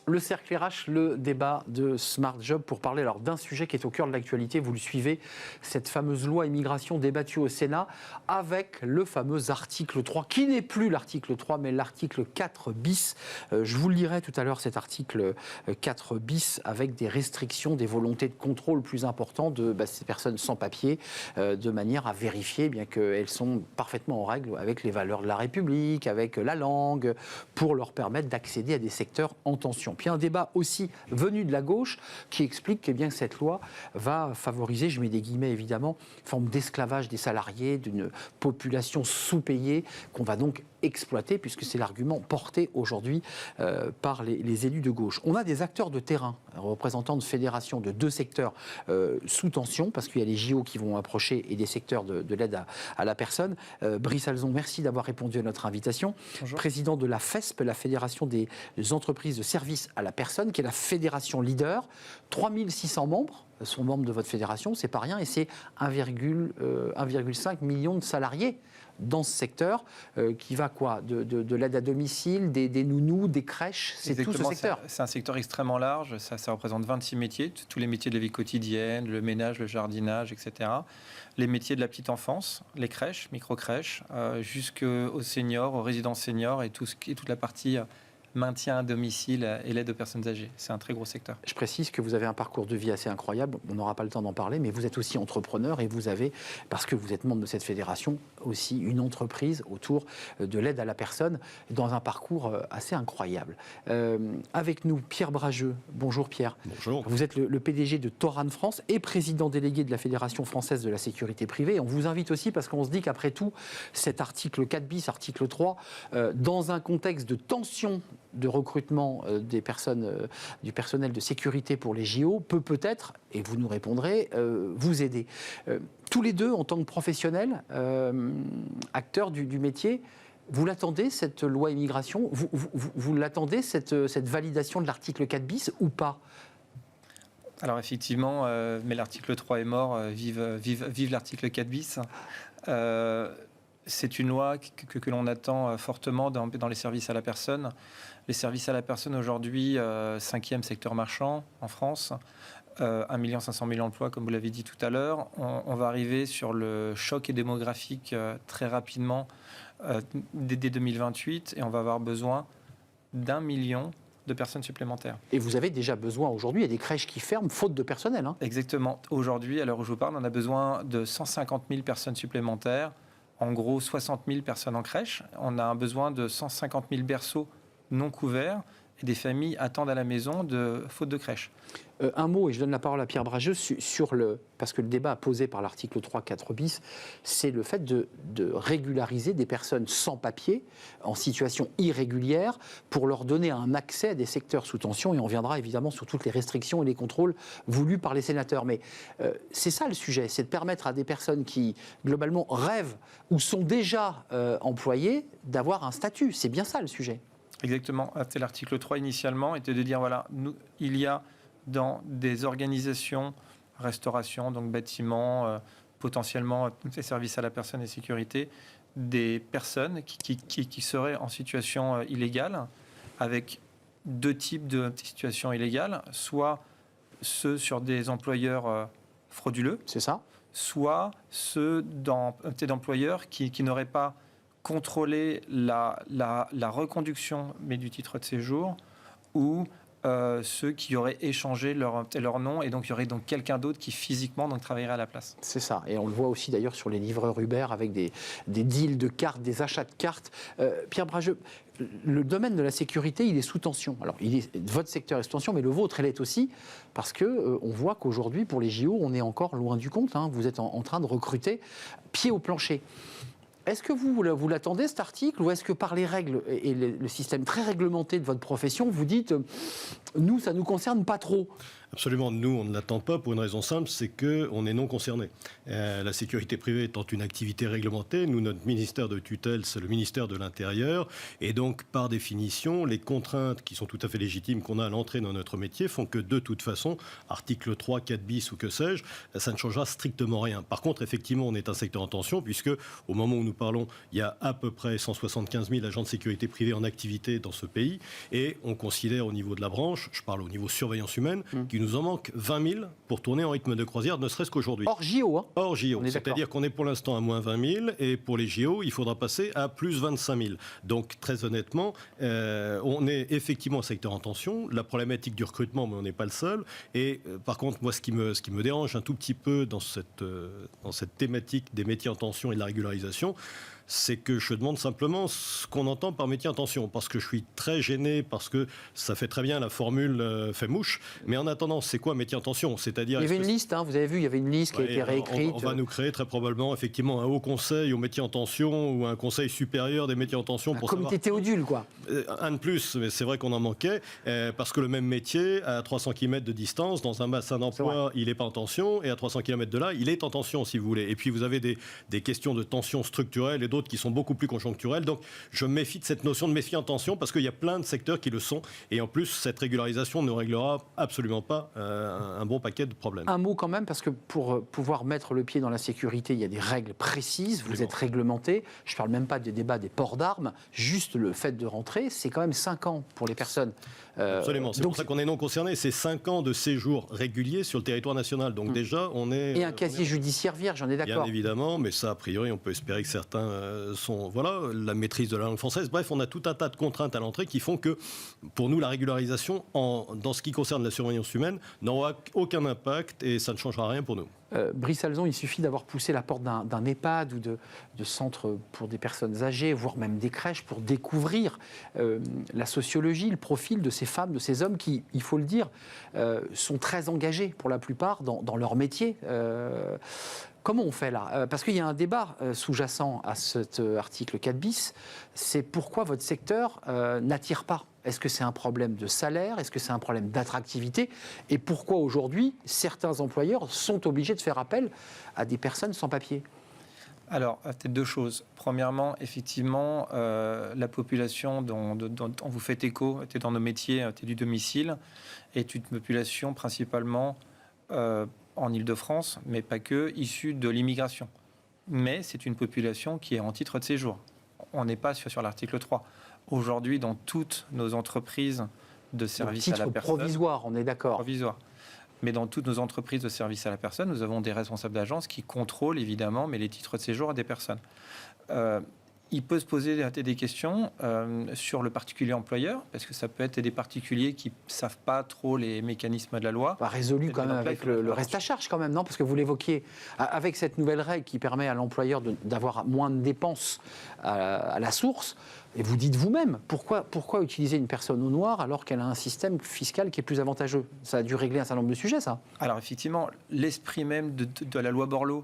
Le cercle RH, le débat de Smart Job pour parler alors d'un sujet qui est au cœur de l'actualité. Vous le suivez, cette fameuse loi immigration débattue au Sénat avec le fameux article 3, qui n'est plus l'article 3, mais l'article 4 bis. Je vous le lirai tout à l'heure, cet article 4 bis, avec des restrictions, des volontés de contrôle plus importantes de ces personnes sans papier, de manière à vérifier bien qu'elles sont parfaitement en règle avec les valeurs de la République, avec la langue, pour leur permettre d'accéder à des secteurs en tension. Puis un débat aussi venu de la gauche qui explique que cette loi va favoriser, je mets des guillemets évidemment, une forme d'esclavage des salariés, d'une population sous-payée qu'on va donc exploiter, puisque c'est l'argument porté aujourd'hui par les élus de gauche. On a des acteurs de terrain, représentants de fédérations de deux secteurs sous tension, parce qu'il y a les JO qui vont approcher et des secteurs de l'aide à la personne. Brice Alzon, merci d'avoir répondu à notre invitation. Bonjour. Président de la FESP, la Fédération des entreprises de services à la personne, qui est la fédération leader. 3600 membres sont membres de votre fédération, c'est pas rien, et c'est 1,5 million de salariés dans ce secteur, qui va quoi de l'aide à domicile, des nounous, des crèches, c'est tout ce secteur. C'est un secteur extrêmement large, ça représente 26 métiers, tous les métiers de la vie quotidienne, le ménage, le jardinage, etc. Les métiers de la petite enfance, les crèches, micro-crèches, jusqu'aux seniors, aux résidences seniors et toute la partie maintien à domicile et l'aide aux personnes âgées. C'est un très gros secteur. Je précise que vous avez un parcours de vie assez incroyable, on n'aura pas le temps d'en parler, mais vous êtes aussi entrepreneur et vous avez, parce que vous êtes membre de cette fédération, aussi une entreprise autour de l'aide à la personne dans un parcours assez incroyable. Avec nous, Pierre Brageux. Bonjour Pierre. Bonjour. Vous êtes le PDG de Toran France et président délégué de la Fédération française de la sécurité privée. On vous invite aussi parce qu'on se dit qu'après tout, cet article 4 bis, article 3, dans un contexte de tension de recrutement des personnes, du personnel de sécurité pour les JO peut-être, et vous nous répondrez, vous aider. Tous les deux, en tant que professionnels, acteurs du métier, vous l'attendez, cette loi immigration, vous l'attendez, cette validation de l'article 4 bis ou pas ? Alors effectivement, mais l'article 3 est mort, vive l'article 4 bis. C'est une loi que l'on attend fortement dans les services à la personne. Les services à la personne aujourd'hui, 5e secteur marchand en France, 1 500 000 emplois, comme vous l'avez dit tout à l'heure. On va arriver sur le choc démographique très rapidement dès 2028 et on va avoir besoin d'1 million de personnes supplémentaires. Et vous avez déjà besoin aujourd'hui, il y a des crèches qui ferment faute de personnel. Hein. Exactement. Aujourd'hui, à l'heure où je vous parle, on a besoin de 150 000 personnes supplémentaires. En gros, 60 000 personnes en crèche. On a un besoin de 150 000 berceaux non couverts et des familles attendent à la maison faute de crèche. Un mot, et je donne la parole à Pierre Brageux, parce que le débat posé par l'article 3, 4 bis, c'est le fait de régulariser des personnes sans papier, en situation irrégulière, pour leur donner un accès à des secteurs sous tension, et on viendra évidemment sur toutes les restrictions et les contrôles voulus par les sénateurs. Mais c'est ça le sujet, c'est de permettre à des personnes qui, globalement, rêvent ou sont déjà employées, d'avoir un statut. C'est bien ça le sujet. Exactement. C'est l'article 3 initialement, était de dire, voilà, il y a dans des organisations, restauration, donc bâtiments, potentiellement des services à la personne et sécurité, des personnes qui seraient en situation illégale, avec deux types de situations illégales, soit ceux sur des employeurs frauduleux, c'est ça, soit ceux d'employeurs qui n'auraient pas contrôler la reconduction mais du titre de séjour ou ceux qui auraient échangé leur nom et donc il y aurait donc quelqu'un d'autre qui physiquement donc travaillerait à la place. C'est ça, et on le voit aussi d'ailleurs sur les livreurs Uber avec des deals de cartes, des achats de cartes. Pierre Brageux, le domaine de la sécurité, il est sous tension. Alors, votre secteur est sous tension, mais le vôtre, elle est aussi, parce que on voit qu'aujourd'hui, pour les JO, on est encore loin du compte. Hein. Vous êtes en train de recruter pied au plancher. Est-ce que vous l'attendez, cet article, ou est-ce que par les règles et le système très réglementé de votre profession, vous dites « nous, ça ne nous concerne pas trop » ? Absolument. Nous, on ne l'attend pas pour une raison simple, c'est qu'on est non concerné. La sécurité privée étant une activité réglementée, nous, notre ministère de tutelle, c'est le ministère de l'Intérieur. Et donc, par définition, les contraintes qui sont tout à fait légitimes qu'on a à l'entrée dans notre métier font que, de toute façon, article 3, 4 bis ou que sais-je, ça ne changera strictement rien. Par contre, effectivement, on est un secteur en tension, puisque au moment où nous parlons, il y a à peu près 175 000 agents de sécurité privée en activité dans ce pays. Et on considère au niveau de la branche, je parle au niveau surveillance humaine, qu'il nous en manque 20 000 pour tourner en rythme de croisière, ne serait-ce qu'aujourd'hui. Hors JO, hein. Hors JO. C'est-à-dire qu'on est pour l'instant à moins 20 000 et pour les JO, il faudra passer à plus 25 000. Donc, très honnêtement, on est effectivement un secteur en tension. La problématique du recrutement, mais on n'est pas le seul. Et par contre, moi, ce qui me dérange un tout petit peu dans cette thématique des métiers en tension et de la régularisation, c'est que je demande simplement ce qu'on entend par métier en tension, parce que je suis très gêné, parce que ça fait très bien la formule fait mouche, mais en attendant, c'est quoi métier en tension? C'est-à-dire, il y avait une liste, hein, vous avez vu, il y avait une liste qui a été réécrite. On va nous créer très probablement effectivement un haut conseil aux métiers en tension ou un conseil supérieur des métiers en tension. Un pour comité Théodule, quoi. Un de plus, mais c'est vrai qu'on en manquait, parce que le même métier, à 300 km de distance, dans un bassin d'emploi, il n'est pas en tension, et à 300 km de là, il est en tension, si vous voulez. Et puis vous avez des questions de tension structurelle et d'autres qui sont beaucoup plus conjoncturelles. Donc je me méfie de cette notion de méfier en tension, parce qu'il y a plein de secteurs qui le sont. Et en plus, cette régularisation ne réglera absolument pas un bon paquet de problèmes. Un mot quand même, parce que pour pouvoir mettre le pied dans la sécurité, il y a des règles précises, vous êtes réglementé. Je ne parle même pas des débats des ports d'armes, juste le fait de rentrer, c'est quand même 5 ans pour les personnes. Absolument, c'est pour ça qu'on est non concerné. C'est 5 ans de séjour régulier sur le territoire national. Donc déjà, on est... Et un casier judiciaire vierge, j'en ai d'accord. Bien évidemment, mais ça, a priori, on peut espérer que certains sont... Voilà, la maîtrise de la langue française. Bref, on a tout un tas de contraintes à l'entrée qui font que, pour nous, la régularisation, dans ce qui concerne la surveillance humaine, n'aura aucun impact et ça ne changera rien pour nous. Brice Salzon, il suffit d'avoir poussé la porte d'un EHPAD ou de centres pour des personnes âgées, voire même des crèches, pour découvrir la sociologie, le profil de ces femmes, de ces hommes qui, il faut le dire, sont très engagés pour la plupart dans leur métier. Comment on fait là? Parce qu'il y a un débat sous-jacent à cet article 4 bis, c'est pourquoi votre secteur n'attire pas. Est-ce que c'est un problème de salaire? Est-ce que c'est un problème d'attractivité? Et pourquoi aujourd'hui, certains employeurs sont obligés de faire appel à des personnes sans papier? Alors, peut-être deux choses. Premièrement, effectivement, la population dont vous faites écho, était dans nos métiers, était du domicile, est une population principalement en Île-de-France, mais pas que, issue de l'immigration. Mais c'est une population qui est en titre de séjour. On n'est pas sur l'article 3. Aujourd'hui, dans toutes nos entreprises de services à la personne... provisoire, on est d'accord. Provisoire. Mais dans toutes nos entreprises de services à la personne, nous avons des responsables d'agence qui contrôlent évidemment mais les titres de séjour à des personnes. Il peut se poser des questions sur le particulier employeur, parce que ça peut être des particuliers qui ne savent pas trop les mécanismes de la loi. Résolu quand même avec le reste à charge quand même, non? Parce que vous l'évoquiez, avec cette nouvelle règle qui permet à l'employeur d'avoir moins de dépenses à la source, et vous dites vous-même, pourquoi utiliser une personne au noir alors qu'elle a un système fiscal qui est plus avantageux? Ça a dû régler un certain nombre de sujets, ça. Alors effectivement, l'esprit même de la loi Borloo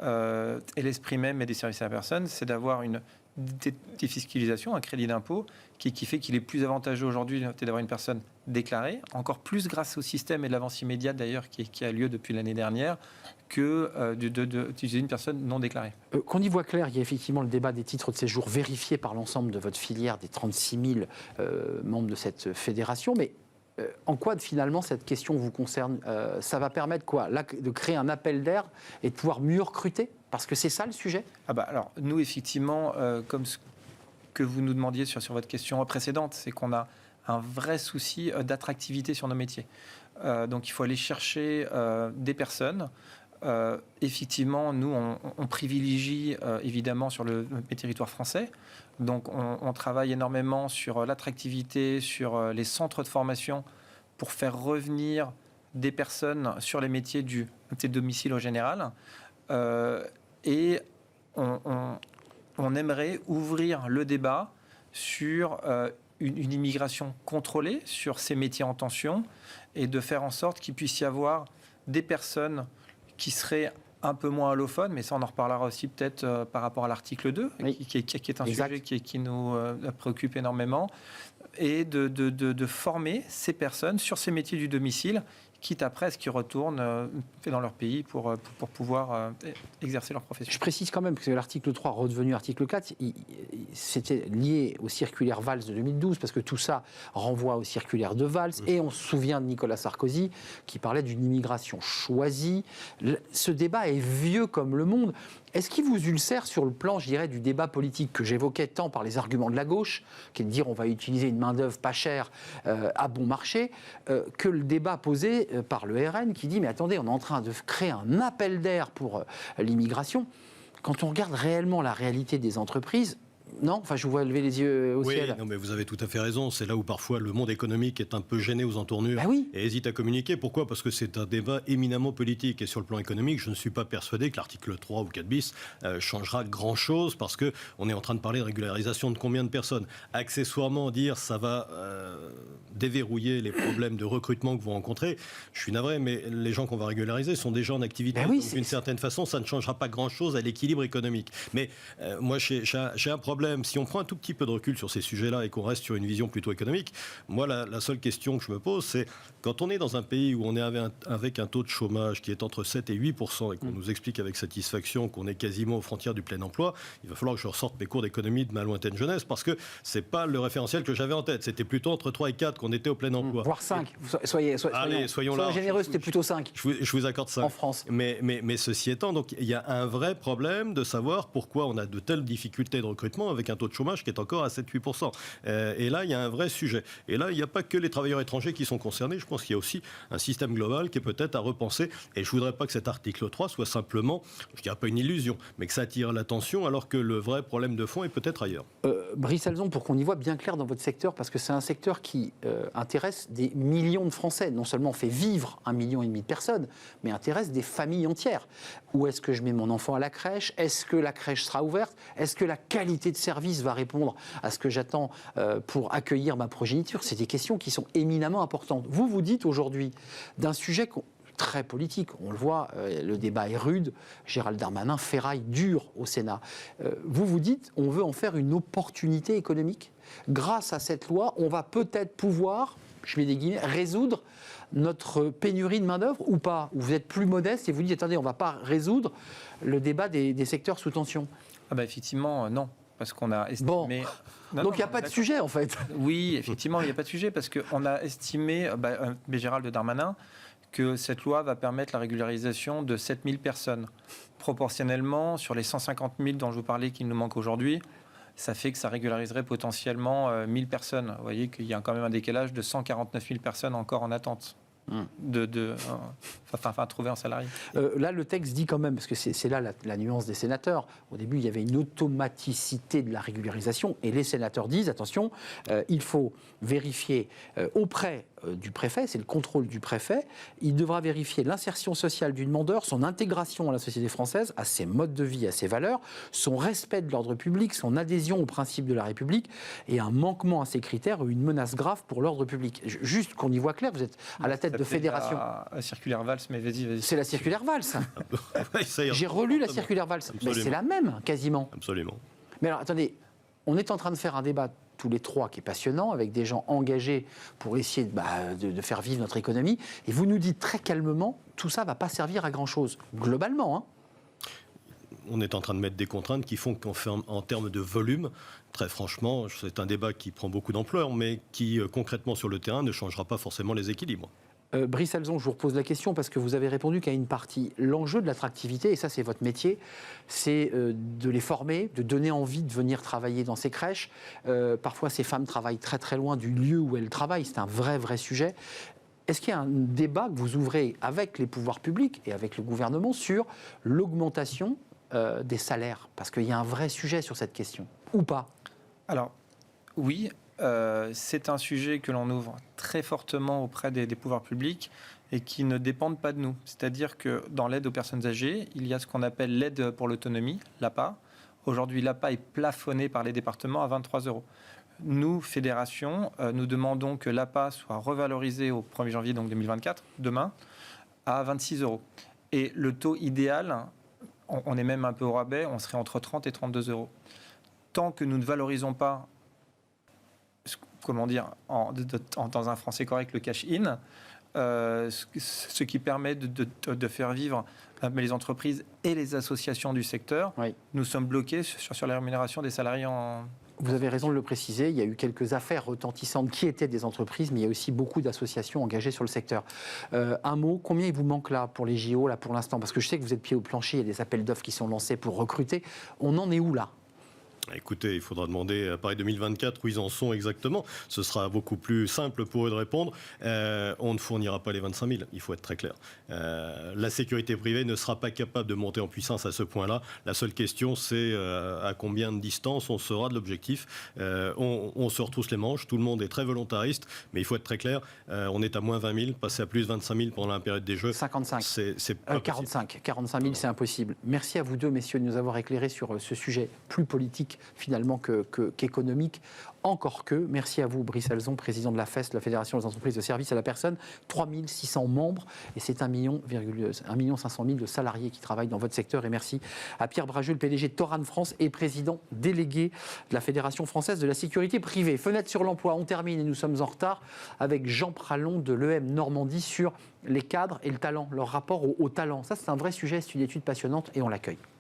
et l'esprit même des services à la personne, c'est d'avoir une défiscalisation, un crédit d'impôt qui fait qu'il est plus avantageux aujourd'hui d'avoir une personne déclarée, encore plus grâce au système et de l'avance immédiate d'ailleurs qui a lieu depuis l'année dernière, que d'utiliser une personne non déclarée. Qu'on y voit clair, il y a effectivement le débat des titres de séjour vérifiés par l'ensemble de votre filière, des 36 000 membres de cette fédération, mais en quoi finalement cette question vous concerne? Ça va permettre quoi? Là, de créer un appel d'air et de pouvoir mieux recruter? Parce que c'est ça le sujet? Alors, nous, effectivement, comme ce que vous nous demandiez sur votre question précédente, c'est qu'on a un vrai souci d'attractivité sur nos métiers. Donc, il faut aller chercher des personnes. Effectivement, nous, on privilégie évidemment sur le territoire français. Donc, on travaille énormément sur l'attractivité, sur les centres de formation pour faire revenir des personnes sur les métiers du domicile au général. Et on aimerait ouvrir le débat sur une immigration contrôlée, sur ces métiers en tension, et de faire en sorte qu'il puisse y avoir des personnes qui seraient un peu moins allophones, mais ça on en reparlera aussi peut-être par rapport à l'article 2, oui, qui est un sujet qui nous préoccupe énormément, et de former ces personnes sur ces métiers du domicile quitte après à ce qu'ils retournent dans leur pays pour pouvoir exercer leur profession. Je précise quand même que l'article 3, redevenu article 4, c'était lié aux circulaires Valls de 2012, parce que tout ça renvoie aux circulaires de Valls, et on se souvient de Nicolas Sarkozy qui parlait d'une immigration choisie. Ce débat est vieux comme le monde. Est-ce qu'il vous ulcère sur le plan, je dirais, du débat politique que j'évoquais tant par les arguments de la gauche, qui est de dire on va utiliser une main-d'œuvre pas chère à bon marché, que le débat posé par le RN qui dit mais attendez, on est en train de créer un appel d'air pour l'immigration. Quand on regarde réellement la réalité des entreprises, non, enfin je vous vois lever les yeux au ciel. Oui, non, mais vous avez tout à fait raison. C'est là où parfois le monde économique est un peu gêné aux entournures et hésite à communiquer. Pourquoi ? Parce que c'est un débat éminemment politique. Et sur le plan économique, je ne suis pas persuadé que l'article 3 ou 4 bis changera grand-chose parce qu'on est en train de parler de régularisation de combien de personnes ? Accessoirement, dire ça va déverrouiller les problèmes de recrutement que vous rencontrez, je suis navré, mais les gens qu'on va régulariser sont déjà en activité. D'une certaine façon, ça ne changera pas grand-chose à l'équilibre économique. Mais moi, j'ai un problème. Si on prend un tout petit peu de recul sur ces sujets-là et qu'on reste sur une vision plutôt économique, moi, la seule question que je me pose, c'est quand on est dans un pays où on est avec un taux de chômage qui est entre 7 et 8% et qu'on nous explique avec satisfaction qu'on est quasiment aux frontières du plein emploi, il va falloir que je ressorte mes cours d'économie de ma lointaine jeunesse parce que c'est pas le référentiel que j'avais en tête. C'était plutôt entre 3 et 4 qu'on était au plein emploi. Voire 5. Soyons généreux, c'était plutôt 5. Je vous accorde 5. En France. Mais ceci étant, donc, il y a un vrai problème de savoir pourquoi on a de telles difficultés de recrutement avec un taux de chômage qui est encore à 7-8%. Et là, il y a un vrai sujet. Et là, il n'y a pas que les travailleurs étrangers qui sont concernés. Je pense qu'il y a aussi un système global qui est peut-être à repenser. Et je ne voudrais pas que cet article 3 soit simplement, je ne dirais pas une illusion, mais que ça attire l'attention alors que le vrai problème de fond est peut-être ailleurs. Brice Alzon, pour qu'on y voit bien clair dans votre secteur, parce que c'est un secteur qui intéresse des millions de Français. Non seulement fait vivre 1,5 million de personnes, mais intéresse des familles entières. Où est-ce que je mets mon enfant à la crèche ? Est-ce que la crèche sera ouverte ? Est-ce que la qualité de service va répondre à ce que j'attends pour accueillir ma progéniture ? C'est des questions qui sont éminemment importantes. Vous dites aujourd'hui d'un sujet très politique, on le voit, le débat est rude, Gérald Darmanin ferraille dur au Sénat. Vous dites, on veut en faire une opportunité économique. Grâce à cette loi, on va peut-être pouvoir, je mets des guillemets, résoudre notre pénurie de main-d'œuvre ou pas ? Ou vous êtes plus modeste et vous dites, attendez, on ne va pas résoudre le débat des secteurs sous tension ? Effectivement, non. Parce qu'on a estimé... Donc il n'y a pas de sujet en fait. Oui, effectivement, il n'y a pas de sujet parce qu'on a estimé, Gérald Darmanin, que cette loi va permettre la régularisation de 7000 personnes. Proportionnellement, sur les 150 000 dont je vous parlais qui nous manquent aujourd'hui, ça fait que ça régulariserait potentiellement 1000 personnes. Vous voyez qu'il y a quand même un décalage de 149 000 personnes encore en attente. Trouver un salarié. Là, le texte dit quand même, parce que c'est là la nuance des sénateurs, au début, il y avait une automaticité de la régularisation, et les sénateurs disent, attention, il faut vérifier auprès du préfet, c'est le contrôle du préfet, il devra vérifier l'insertion sociale du demandeur, son intégration à la société française, à ses modes de vie, à ses valeurs, son respect de l'ordre public, son adhésion aux principes de la République, et un manquement à ces critères ou une menace grave pour l'ordre public. Juste qu'on y voit clair, vous êtes à la tête de fédération. La circulaire Valls, mais vas-y. C'est la circulaire Valls. J'ai relu la circulaire Valls. Mais c'est la même, quasiment. Absolument. Mais alors, attendez, on est en train de faire un débat tous les trois qui est passionnant, avec des gens engagés pour essayer de faire vivre notre économie. Et vous nous dites très calmement, tout ça ne va pas servir à grand-chose, globalement. Hein. On est en train de mettre des contraintes qui font qu'en termes de volume, très franchement, c'est un débat qui prend beaucoup d'ampleur, mais qui concrètement sur le terrain ne changera pas forcément les équilibres. Brice Alzon, je vous repose la question parce que vous avez répondu qu'à une partie. L'enjeu de l'attractivité, et ça c'est votre métier, c'est de les former, de donner envie de venir travailler dans ces crèches. Parfois ces femmes travaillent très très loin du lieu où elles travaillent, c'est un vrai sujet. Est-ce qu'il y a un débat que vous ouvrez avec les pouvoirs publics et avec le gouvernement sur l'augmentation des salaires ? Parce qu'il y a un vrai sujet sur cette question, ou pas ? Alors, oui. C'est un sujet que l'on ouvre très fortement auprès des pouvoirs publics et qui ne dépendent pas de nous. C'est-à-dire que dans l'aide aux personnes âgées, il y a ce qu'on appelle l'aide pour l'autonomie, l'APA. Aujourd'hui, l'APA est plafonnée par les départements à 23 €. Nous, fédération, nous demandons que l'APA soit revalorisée au 1er janvier donc 2024, demain, à 26 €. Et le taux idéal, on est même un peu au rabais, on serait entre 30 et 32 €. Tant que nous ne valorisons pas dans un français correct, le cash-in, ce qui permet de faire vivre les entreprises et les associations du secteur. Oui. Nous sommes bloqués sur la rémunération des salariés en... Vous avez raison de le préciser, il y a eu quelques affaires retentissantes qui étaient des entreprises, mais il y a aussi beaucoup d'associations engagées sur le secteur. Un mot, combien il vous manque là pour les JO, là pour l'instant? Parce que je sais que vous êtes pied au plancher, il y a des appels d'offres qui sont lancés pour recruter. On en est où là? Écoutez, il faudra demander à Paris 2024 où ils en sont exactement. Ce sera beaucoup plus simple pour eux de répondre. On ne fournira pas les 25 000, il faut être très clair. La sécurité privée ne sera pas capable de monter en puissance à ce point-là. La seule question, c'est à combien de distance on sera de l'objectif. On se retrousse les manches, tout le monde est très volontariste, mais il faut être très clair, on est à moins 20 000, passer à plus 25 000 pendant la période des Jeux. 55. C'est pas 45 000, c'est impossible. Merci à vous deux, messieurs, de nous avoir éclairés sur ce sujet plus politique finalement qu'économique. Encore que, merci à vous, Brice Alzon, président de la FES, la Fédération des entreprises de services à la personne, 3600 membres, et c'est 1,5 million de salariés qui travaillent dans votre secteur. Et merci à Pierre Brageux, le PDG de Toran France et président délégué de la Fédération française de la sécurité privée. Fenêtre sur l'emploi, on termine et nous sommes en retard avec Jean Pralon de l'EM Normandie sur les cadres et le talent, leur rapport au talent. Ça, c'est un vrai sujet, c'est une étude passionnante et on l'accueille.